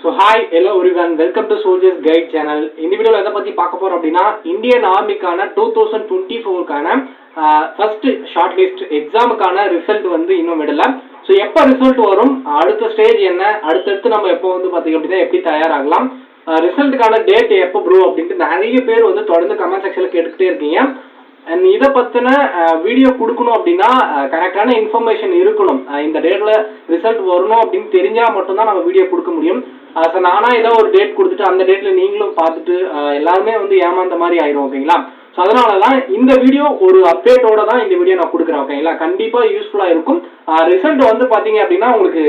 So hi, hello everyone, welcome to Soldiers Guide channel. இந்த வீடியோல எதை பத்தி பார்க்க போறோம் அப்படின்னா இந்தியன் ஆர்மிக்கான 2024க்கான ஃபர்ஸ்ட் ஷார்ட் லிஸ்ட் எக்ஸாமுக்கான ரிசல்ட் வந்து இன்னும் விடல. ஸோ எப்போ ரிசல்ட் வரும், அடுத்த ஸ்டேஜ் என்ன, அடுத்தடுத்து நம்ம எப்போ வந்து பார்த்தீங்க அப்படின்னா எப்படி தயாராகலாம், ரிசல்ட்டுக்கான டேட் எப்போ ப்ரோ அப்படின்ட்டு நிறைய பேர் வந்து தொடர்ந்து கமெண்ட் செக்ஷனில் கேட்டுக்கிட்டே இருக்கீங்க. அண்ட் இதை பற்றின வீடியோ கொடுக்கணும் அப்படின்னா கரெக்டான இன்ஃபர்மேஷன் இருக்கணும். இந்த டேட்டில் ரிசல்ட் வரணும் அப்படின்னு தெரிஞ்சால் மட்டும்தான் நம்ம வீடியோ கொடுக்க முடியும். ஸோ நானாக ஏதோ ஒரு டேட் கொடுத்துட்டு அந்த டேட்டில் நீங்களும் பார்த்துட்டு எல்லாருமே வந்து ஏமாந்த மாதிரி ஆயிரும். ஓகேங்களா? ஸோ அதனால தான் இந்த வீடியோ ஒரு அப்டேட்டோட தான் இந்த வீடியோ நான் கொடுக்குறேன். ஓகேங்களா? கண்டிப்பாக யூஸ்ஃபுல்லாக இருக்கும். ரிசல்ட் வந்து பார்த்தீங்க அப்படின்னா உங்களுக்கு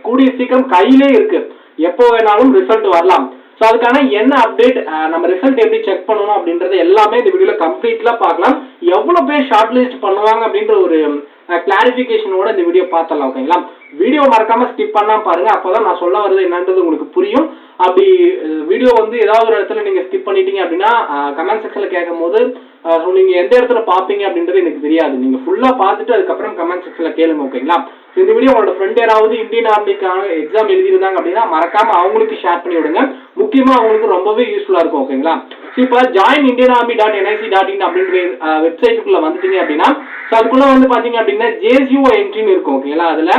கூடிய சீக்கிரம் கையிலே இருக்குது, எப்போ வேணாலும் ரிசல்ட் வரலாம். ஸோ அதுக்கான என்ன அப்டேட், நம்ம ரிசல்ட் எப்படி செக் பண்ணணும் அப்படின்றது எல்லாமே இந்த வீடியோவில் கம்ப்ளீட்லாம் பார்க்கலாம். எவ்வளோ பேர் ஷார்ட் லிஸ்ட் பண்ணுவாங்க அப்படின்ற ஒரு கிளாரிஃபிகேஷனோட இந்த வீடியோ பார்த்தலாம். ஓகேங்களா? வீடியோ மறக்காம ஸ்கிப் பண்ணாம பாருங்க, அப்போதான் நான் சொல்ல வர்றது என்னன்றது உங்களுக்கு புரியும். அப்படி வீடியோ வந்து ஏதாவது ஒரு இடத்துல நீங்க ஸ்கிப் பண்ணிட்டீங்க அப்படின்னா கமெண்ட் செக்ஷன்ல கேட்கும் போது நீங்க எந்த இடத்துல பார்ப்பீங்க அப்படின்றது எனக்கு தெரியாது. நீங்க ஃபுல்லா பார்த்துட்டு அதுக்கப்புறம் கமெண்ட் செக்ஷன்ல கேளுங்க. ஓகேங்களா? இந்த வீடியோ உங்களோட ஃப்ரெண்ட் யாராவது இந்தியன் ஆர்மிக்கான எக்ஸாம் எழுதிருந்தாங்க அப்படின்னா மறக்காம அவங்களுக்கு ஷேர் பண்ணி விடுங்க. முக்கியமா அவங்களுக்கு ரொம்பவே யூஸ்ஃபுல்லா இருக்கும். ஓகேங்களா? இப்போ ஜாயின் இந்தியன் ஆர்மி .nic.in அப்படின்ற வெப்சைட்டுக்குள்ள வந்துட்டீங்க அப்படின்னா அதுக்குள்ள வந்து பாத்தீங்க அப்படின்னா JCO என்ட்ரின்னு இருக்கும். ஓகேங்களா? அதுல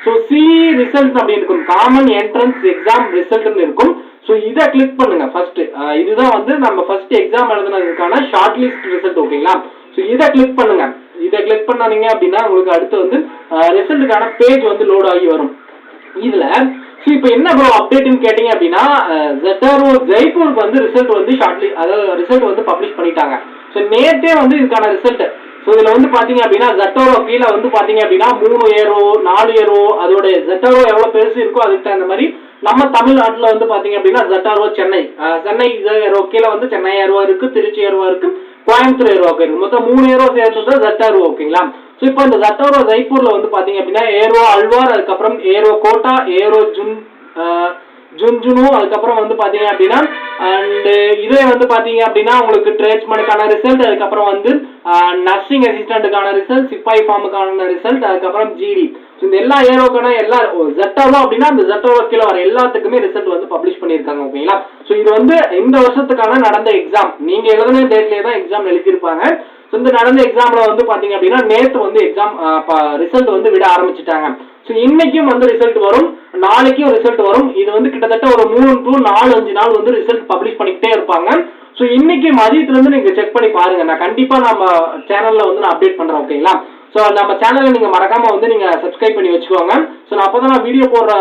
ஸோ சி ரிசல்ட் அப்படின்னு இருக்கும், காமன் என்ட்ரன்ஸ் எக்ஸாம் ரிசல்ட்னு இருக்கும். ஸோ இதை கிளிக் பண்ணுங்க ஃபர்ஸ்ட். இதுதான் வந்து நம்ம ஃபர்ஸ்ட் எக்ஸாம் எழுதுனதுக்கான ஷார்ட் லிஸ்ட் ரிசல்ட். ஓகேங்களா? ஸோ இதை கிளிக் பண்ணுங்க. இதை கிளிக் பண்ணாதீங்க அப்படின்னா உங்களுக்கு அடுத்து வந்து ரிசல்ட்டுக்கான பேஜ் வந்து லோட் ஆகி வரும். இதுல ஸோ இப்போ என்ன ப்ரோ அப்டேட்னு கேட்டீங்க அப்படின்னா ZRO ஜெய்ப்பூருக்கு வந்து ரிசல்ட் வந்து அதாவது ரிசல்ட் வந்து பப்ளிஷ் பண்ணிட்டாங்க. ஸோ நேற்றே வந்து இதுக்கான ரிசல்ட். ஸோ இதில் வந்து பார்த்தீங்க அப்படின்னா ZRO கீழே வந்து பார்த்தீங்க அப்படின்னா 3 ஏரோ 4 ஏரோ அதோட ZRO எவ்வளோ பெருசு இருக்கோ அதுக்கு தகுந்த மாதிரி நம்ம தமிழ்நாட்டில் வந்து பார்த்தீங்க அப்படின்னா ZRO சென்னை ஏரோ கீழே வந்து சென்னை ஏரோவா இருக்கு, திருச்சி ஏரோவா இருக்கு, கோயம்புத்தூர் ஏரோவாக்கு இருக்கு. மொத்தம் 3 ஏரோ சேர்த்து ZRO. ஓகேங்களா? ஸோ இப்போ இந்த ZRO ஜெய்ப்பூர்ல வந்து பார்த்தீங்க அப்படின்னா ஏரோ அல்வார், அதுக்கப்புறம் ஏரோ கோட்டா, ஏரோ ஜுன்ஜுனு, அதுக்கப்புறம் வந்து பார்த்தீங்க அப்படின்னா அண்டு இதே வந்து பார்த்தீங்க அப்படின்னா உங்களுக்கு ட்ரேட்ஸ்மேனுக்கான ரிசல்ட், அதுக்கப்புறம் வந்து நர்சிங் அசிஸ்டண்ட்டுக்கான ரிசல்ட், சிப்பாய் ஃபார்முக்கான ரிசல்ட், அதுக்கப்புறம் ஜிடி. ஸோ இந்த எல்லா ஏரோக்கான எல்லா ZRO அப்படின்னா அந்த ZRO கீழே வர எல்லாத்துக்குமே ரிசல்ட் வந்து பப்ளிஷ் பண்ணியிருக்காங்க. ஓகேங்களா? ஸோ இது வந்து இந்த வருஷத்துக்கான நடந்த எக்ஸாம், நீங்க எழுதின டேட்லேயே தான் எக்ஸாம் எழுதியிருப்பாங்க. ஸோ இந்த நடந்த எக்ஸாம்ல வந்து பார்த்தீங்க அப்படின்னா நேற்று வந்து எக்ஸாம் ரிசல்ட் வந்து விட ஆரம்பிச்சுட்டாங்க. ஸோ இன்னைக்கும் வந்து ரிசல்ட் வரும், நாளைக்கும் ரிசல்ட் வரும். இது வந்து கிட்டத்தட்ட ஒரு 3 to 4-5 நாள் வந்து ரிசல்ட் பப்ளிஷ் பண்ணிக்கிட்டே இருப்பாங்க. ஸோ இன்னைக்கு மதியத்துலேருந்து நீங்கள் செக் பண்ணி பாருங்க. நான் கண்டிப்பாக நம்ம சேனலில் வந்து நான் அப்டேட் பண்ணுறேன். ஓகேங்களா? ஸோ நம்ம சேனலை நீங்கள் மறக்காமல் வந்து நீங்கள் சப்ஸ்கிரைப் பண்ணி வச்சுக்கோங்க. ஸோ நான் அப்போ தான் நான் வீடியோ போடுற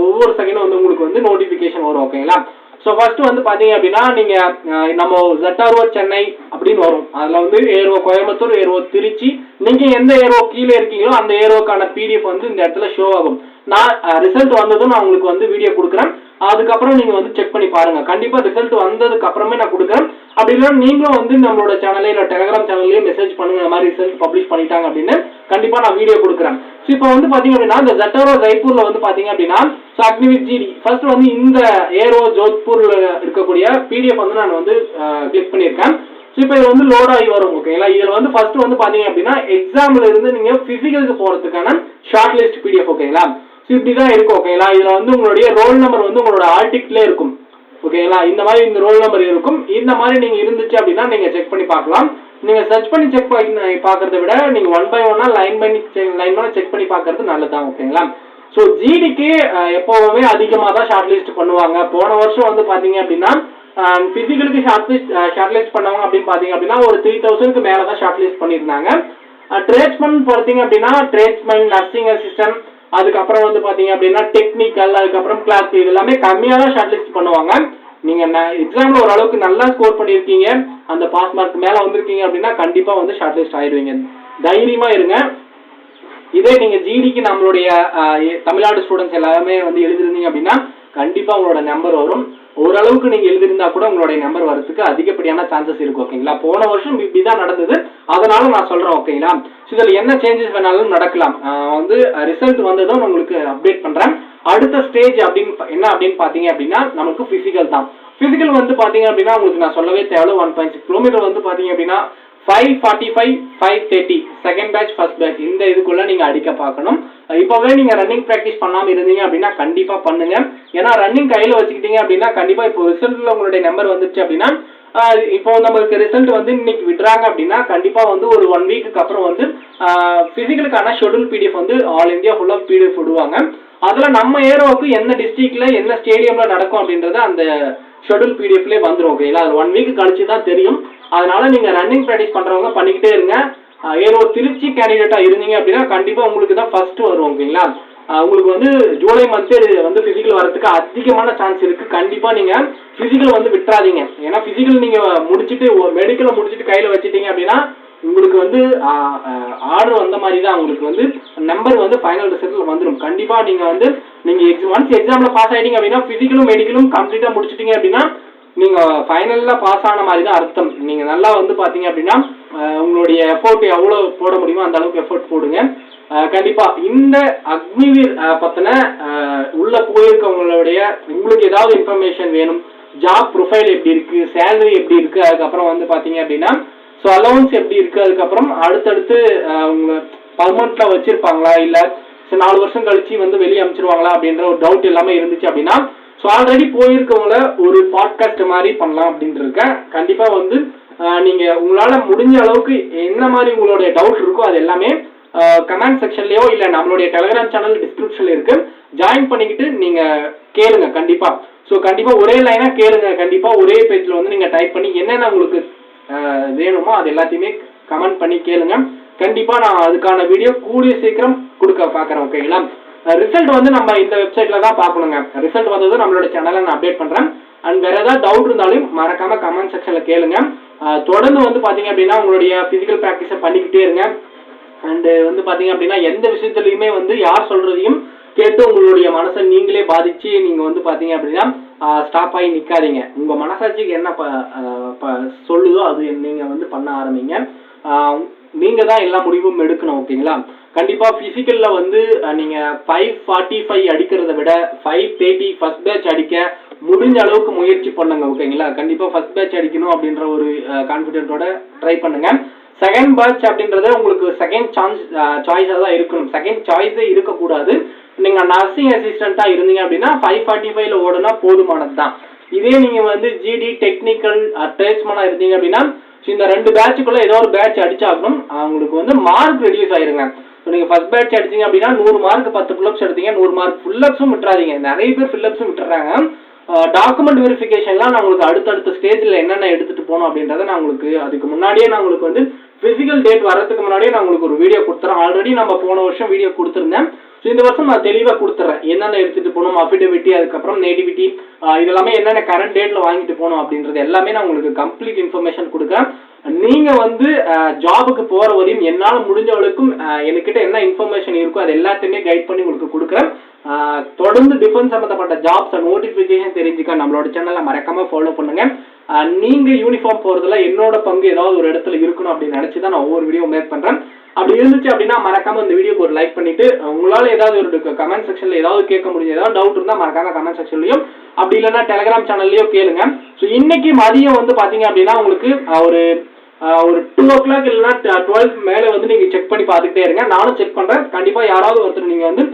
ஒவ்வொரு செகண்டும் வந்து உங்களுக்கு வந்து நோட்டிஃபிகேஷன் வரும். ஓகேங்களா? ஸோ ஃபர்ஸ்ட் வந்து பார்த்தீங்க அப்படின்னா நீங்கள் நம்ம ZRO சென்னை அப்படின்னு வரும். அதில் வந்து ஏரோ கோயம்புத்தூர், ஏரோ திருச்சி, நீங்கள் எந்த ஏரோ கீழே இருக்கீங்களோ அந்த ஏரோக்கான PDF வந்து இந்த இடத்துல ஷோ ஆகும். நான் ரிசல்ட் வந்ததும் நான் உங்களுக்கு வந்து வீடியோ கொடுக்குறேன். அதுக்கப்புறம் நீங்கள் வந்து செக் பண்ணி பாருங்க. கண்டிப்பாக ரிசல்ட் வந்ததுக்கு அப்புறமே நான் கொடுக்குறேன். அப்படி இல்லைன்னா நீங்களும் வந்து நம்மளோட சேனல்ல இல்லை டெலிகிராம் சேனல்லையே மெசேஜ் பண்ணுங்க, இந்த மாதிரி ரிசல்ட் பப்ளிஷ் பண்ணிட்டாங்க அப்படின்னு. கண்டிப்பாக நான் வீடியோ கொடுக்குறேன். ஸோ இப்போ வந்து பார்த்தீங்க அப்படின்னா இந்த ZRO ஜெய்ப்பூர்ல வந்து பார்த்தீங்க அப்படின்னா ஸோ அக்னிவித் ஜிடி ஃபர்ஸ்ட் வந்து இந்த ஏரோ ஜோத்பூர்ல இருக்கக்கூடிய PDF வந்து நான் வந்து கிளிக் பண்ணியிருக்கேன். ஸோ இப்போ இது வந்து லோட் ஆகி வரும். ஓகேங்களா? இதில் வந்து ஃபர்ஸ்ட் வந்து பார்த்தீங்க அப்படின்னா எக்ஸாம்ல இருந்து நீங்கள் பிசிக்கலுக்கு போகிறதுக்கான ஷார்ட் லிஸ்ட் PDF. ஓகேங்களா? ஸோ இப்படி தான் இருக்கும். ஓகேங்களா? இதில் வந்து உங்களுடைய ரோல் நம்பர் வந்து உங்களோட ஆர்டிக்லே இருக்கும். ஓகேங்களா? இந்த மாதிரி இந்த ரோல் நம்பர் இருக்கும். இந்த மாதிரி நீங்கள் இருந்துச்சு அப்படின்னா நீங்கள் செக் பண்ணி பார்க்கலாம். நீங்கள் சர்ச் பண்ணி செக் பண்ணி பார்க்கறத விட நீங்கள் 1 by 1 லைன் பண்ணி செக் பண்ணி பார்க்கறது நல்லதுதான். ஓகேங்களா? ஸோ ஜிடிக்கு எப்போவுமே அதிகமாக தான் ஷார்ட் லிஸ்ட் பண்ணுவாங்க. போன வருஷம் வந்து பார்த்தீங்க அப்படின்னா பிசிக்கலுக்கு ஷார்ட் லிஸ்ட் பண்ணவங்க அப்படின்னு பார்த்தீங்க அப்படின்னா ஒரு 3000க்கு மேலே தான் ஷார்ட் லிஸ்ட் பண்ணியிருந்தாங்க. ட்ரேட்ஸ்மேன் பார்த்தீங்க அப்படின்னா ட்ரேட்ஸ்மேன், நர்சிங் அசிஸ்டன்ட், அதுக்கப்புறம் வந்து பார்த்தீங்க அப்படின்னா டெக்னிக்கல், அதுக்கப்புறம் கிளாஸ், இது எல்லாமே கம்மியாக தான் ஷார்ட் லிஸ்ட் பண்ணுவாங்க. நீங்கள் எக்ஸாமில் ஓரளவுக்கு நல்லா ஸ்கோர் பண்ணியிருக்கீங்க, அந்த பாஸ் மார்க் மேலே வந்திருக்கீங்க அப்படின்னா கண்டிப்பாக வந்து ஷார்ட் லிஸ்ட் ஆயிடுவீங்க. தைரியமாக இருங்க. இதே நீங்கள் ஜிடிக்கு நம்மளுடைய தமிழ்நாடு ஸ்டூடெண்ட்ஸ் எல்லாமே வந்து எழுதிருந்தீங்க அப்படின்னா கண்டிப்பாக உங்களோட நம்பர் வரும். ஓரளவுக்கு நீங்கள் எழுதிருந்தா கூட உங்களுடைய நம்பர் வரதுக்கு அதிகப்படியான சான்சஸ் இருக்கும். ஓகேங்களா? போன வருஷம் இப்படி தான் நடந்தது, அதனால நான் சொல்கிறேன். ஓகேங்களா? ஸோ இதில் என்ன சேஞ்சஸ் வேணாலும் நடக்கலாம். வந்து ரிசல்ட் வந்ததும் உங்களுக்கு அப்டேட் பண்ணுறேன். அடுத்த ஸ்டேஜ் என்ன அப்படின்னு பார்த்தீங்க அப்படின்னா நமக்கு ஃபிசிக்கல் தான். ஃபிசிக்கல் வந்து பார்த்தீங்க அப்படின்னா உங்களுக்கு நான் சொல்லவே தேவை. 1.6 கிலோமீட்டர் வந்து பார்த்தீங்க அப்படின்னா 5:45 5:30 செகண்ட் பேட்ச் ஃபர்ஸ்ட் பேட்ச் இந்த இதுக்குள்ள நீங்க அடிக்க பார்க்கணும். இப்பவே நீங்க ரன்னிங் பிராக்டிஸ் பண்ணாம இருந்தீங்க அப்படின்னா கண்டிப்பா பண்ணுங்க. ஏன்னா ரன்னிங் கையில வச்சுக்கிட்டீங்க அப்படின்னா கண்டிப்பா இப்போ ரிசல்ட்ல உங்களுடைய நம்பர் வந்துச்சு அப்படின்னா இப்போ நம்மளுக்கு ரிசல்ட் வந்து இன்னைக்கு விடுறாங்க அப்படின்னா கண்டிப்பா வந்து ஒரு 1 வீக்குக்கு அப்புறம் வந்து பிசிக்கலுக்கான ஷெட்யூல் பிடிஎஃப் வந்து ஆல் இந்தியா ஃபுல்லா பிடிஎஃப் விடுவாங்க. அதுல நம்ம ஏரோவுக்கு எந்த டிஸ்ட்ரிக்ட்ல என்ன ஸ்டேடியம்ல நடக்கும் அப்படின்றது அந்த ஷெட்யூல் பிடிஎஃப்லேயே வந்துடும். ஓகேங்களா, அது 1 வீக் கழிச்சு தான் தெரியும். அதனால நீங்க ரன்னிங் ப்ராக்டிஸ் பண்றவங்க பண்ணிக்கிட்டே இருங்க. ஏரோ திருச்சி கேண்டிடேட்டா இருந்தீங்க அப்படின்னா கண்டிப்பா உங்களுக்கு தான் ஃபர்ஸ்ட் வரும். ஓகேங்களா, உங்களுக்கு வந்து ஜூலை மந்த் வந்து பிசிக்கல் வரதுக்கு அதிகமான சான்ஸ் இருக்கு. கண்டிப்பா நீங்க பிசிக்கல் வந்து விட்டுறாதீங்க. ஏன்னா பிசிக்கல் நீங்க முடிச்சுட்டு மெடிக்கலை முடிச்சுட்டு கையில வச்சுட்டீங்க அப்படின்னா உங்களுக்கு வந்து ஆர்டர் வந்த மாதிரி தான் உங்களுக்கு வந்து நம்பர் வந்து ஃபைனல் ரிசல்ட்ல வந்துடும். கண்டிப்பா நீங்க வந்து நீங்க ஒன்ஸ் எக்ஸாம்ல பாஸ் ஆயிட்டீங்க அப்படின்னா பிசிக்கலும் மெடிக்கலும் கம்ப்ளீட்டா முடிச்சிட்டீங்க அப்படின்னா நீங்க ஃபைனல்ல பாஸ் ஆன மாதிரி தான் அர்த்தம். நீங்க நல்லா வந்து பாத்தீங்க அப்படின்னா உங்களுடைய எஃபோர்ட் எவ்வளவு போட முடியுமோ அந்த அளவுக்கு எஃபோர்ட் போடுங்க. கண்டிப்பா இந்த அக்னிவீர் பத்தின உள்ள போயிருக்கவங்களுடைய உங்களுக்கு ஏதாவது இன்ஃபர்மேஷன் வேணும், ஜாப் ப்ரொஃபைல் எப்படி இருக்கு, சேலரி எப்படி இருக்கு, அதுக்கப்புறம் வந்து பாத்தீங்க அப்படின்னா ஸோ அலவன்ஸ் எப்படி இருக்கு, அதுக்கப்புறம் அடுத்தடுத்து உங்க பர்மனெண்ட்ல வச்சிருப்பாங்களா இல்ல 4 வருஷம் கழிச்சு வந்து வெளியே அமைச்சிருவாங்களா அப்படின்ற ஒரு டவுட் எல்லாமே இருந்துச்சு அப்படின்னா ஸோ ஆல்ரெடி போயிருக்கவங்கள ஒரு பாட்காஸ்ட் மாதிரி பண்ணலாம் அப்படின்ட்டு இருக்கேன். கண்டிப்பா வந்து நீங்க உங்களால முடிஞ்ச அளவுக்கு என்ன மாதிரி உங்களுடைய டவுட் இருக்கோ அது எல்லாமே கமெண்ட் செக்ஷன்லயோ இல்ல நம்மளுடைய டெலிகிராம் சேனல் டிஸ்கிரிப்ஷன்ல இருக்கு, ஜாயின் பண்ணிக்கிட்டு நீங்க கேளுங்க. கண்டிப்பா ஸோ கண்டிப்பா ஒரே லைனா கேளுங்க. கண்டிப்பா ஒரே பேஜ்ல வந்து நீங்க டைப் பண்ணி என்னென்ன உங்களுக்கு வேணுமோ அது எல்லாத்தையுமே கமெண்ட் பண்ணி கேளுங்க. கண்டிப்பா நான் அதுக்கான வீடியோ கூடிய சீக்கிரம் கொடுக்க பாக்குறேன். ஓகேங்களா, ரிசல்ட் வந்து நம்ம இந்த வெப்சைட்ல தான் பார்க்கணுங்க. ரிசல்ட் வந்தது நம்மளோட சேனல்ல நான் அப்டேட் பண்றேன். அண்ட் வேற ஏதாவது டவுட் இருந்தாலும் மறக்காம கமெண்ட் செக்ஷன்ல கேளுங்க. தொடர்ந்து வந்து பாத்தீங்க அப்படின்னா உங்களுடைய பிசிக்கல் பிராக்டிஸை பண்ணிக்கிட்டே இருங்க. அண்ட் வந்து பாத்தீங்க அப்படின்னா எந்த விஷயத்துலயுமே வந்து யார் சொல்றதையும் கேட்டு உங்களுடைய மனசை நீங்களே பாதிச்சு நீங்க வந்து பாத்தீங்க அப்படின்னா ஸ்டாப் ஆகி நிக்காதீங்க. உங்க மனசாட்சிக்கு என்ன சொல்லுதோ அது நீங்க வந்து பண்ண ஆரம்பிங்க. நீங்க தான் எல்லா முடிவும் எடுக்கணும். ஓகேங்களா, கண்டிப்பா பிசிக்கல்ல வந்து நீங்க 5:45 அடிக்கிறத விட 5:30 ஃபர்ஸ்ட் பேட்ச் அடிக்க முடிஞ்ச அளவுக்கு முயற்சி பண்ணுங்க. ஓகேங்களா, கண்டிப்பா ஃபர்ஸ்ட் பேட்ச் அடிக்கணும் அப்படின்ற ஒரு கான்பிடென்ட்டோட ட்ரை பண்ணுங்க. செகண்ட் பேட்ச் அப்படின்றது உங்களுக்கு செகண்ட் சாய்ஸா தான் இருக்கணும். செகண்ட் சாய்ஸே இருக்கக்கூடாது. நீங்க நர்சிங் அசிஸ்டண்டா இருந்தீங்க அப்படின்னா 5:45ல ஓடுனா போதுமானது தான். இதே நீங்க வந்து ஜிடி டெக்னிக்கல் ட்ரேட்ஸ்மேனா இருந்தீங்க அப்படின்னா இந்த 2 பேட்சுக்குள்ள ஏதோ ஒரு பேட்ச் அடிச்சாகணும். உங்களுக்கு வந்து மார்க் ரெடியூஸ் ஆயிருங்க. நீங்க ஃபர்ஸ்ட் பேட்ச் அடிச்சீங்க அப்படின்னா 100 மார்க் 10 புல்லப்ஸ் எடுத்தீங்க, 100 மார்க் புல்லப்ஸும் விட்டுறாதீங்க. நிறைய பேர் புல்லப்ஸும் விட்டுறாங்க. டாக்குமெண்ட் வெரிஃபிகேஷன்லாம் நான் உங்களுக்கு அடுத்தடுத்த ஸ்டேஜில் என்னென்ன எடுத்துட்டு போகணும் அப்படின்றத நான் உங்களுக்கு அதுக்கு முன்னாடியே நான் உங்களுக்கு வந்து பிசிக்கல் டேட் வரதுக்கு முன்னாடியே நான் உங்களுக்கு ஒரு வீடியோ கொடுத்துறேன். ஆல்ரெடி நம்ம போன வருஷம் வீடியோ கொடுத்துருந்தேன். ஸோ இந்த வருஷம் நான் தெளிவாக கொடுத்துட்றேன் என்னென்ன எடுத்துட்டு போகணும், அஃபிடவிட்டி, அதுக்கப்புறம் நேட்டிவிட்டி, இதெல்லாமே என்னென்ன கரண்ட் டேட்ல வாங்கிட்டு போகணும் அப்படின்றது எல்லாமே நான் உங்களுக்கு கம்ப்ளீட் இன்ஃபர்மேஷன் கொடுக்குறேன். நீங்க வந்து ஜாபுக்கு போற வரையும் என்னால் முடிஞ்ச அளவுக்கும் என்கிட்ட என்ன இன்ஃபர்மேஷன் இருக்கோ அது எல்லாத்தையுமே கைட் பண்ணி உங்களுக்கு கொடுக்குறேன். தொடர்ந்து டிஃபென்ஸ் சம்பந்தப்பட்ட ஜாப்ஸ் நோட்டிபிகேஷன் தெரிஞ்சுக்க நம்மளோட சேனலை மறக்காம ஃபாலோ பண்ணுங்க. நீங்க யூனிஃபார்ம் போறதுல என்னோட பங்கு ஏதாவது ஒரு இடத்துல இருக்கணும் அப்படின்னு நினைச்சுதான் நான் ஒவ்வொரு வீடியோ மேக் பண்றேன். அப்படி இருந்துச்சு அப்படின்னா மறக்காம இந்த வீடியோக்கு ஒரு லைக் பண்ணிட்டு உங்களால ஏதாவது ஒரு கமெண்ட் செக்ஷன்ல ஏதாவது கேட்க முடியும், ஏதாவது டவுட் இருந்தா மறக்காம கமெண்ட் செக்ஷன்லயும் அப்படி இல்லைன்னா டெலிகிராம் சேனல்லயோ கேளுங்க. ஸோ இன்னைக்கு மதியம் வந்து பாத்தீங்க அப்படின்னா உங்களுக்கு ஒரு 2 o'clock இல்லைன்னா 12 மேல வந்து நீங்க செக் பண்ணி பார்த்துக்கிட்டே இருங்க. நானும் செக் பண்றேன். கண்டிப்பா யாராவது ஒருத்தர் நீங்க வந்து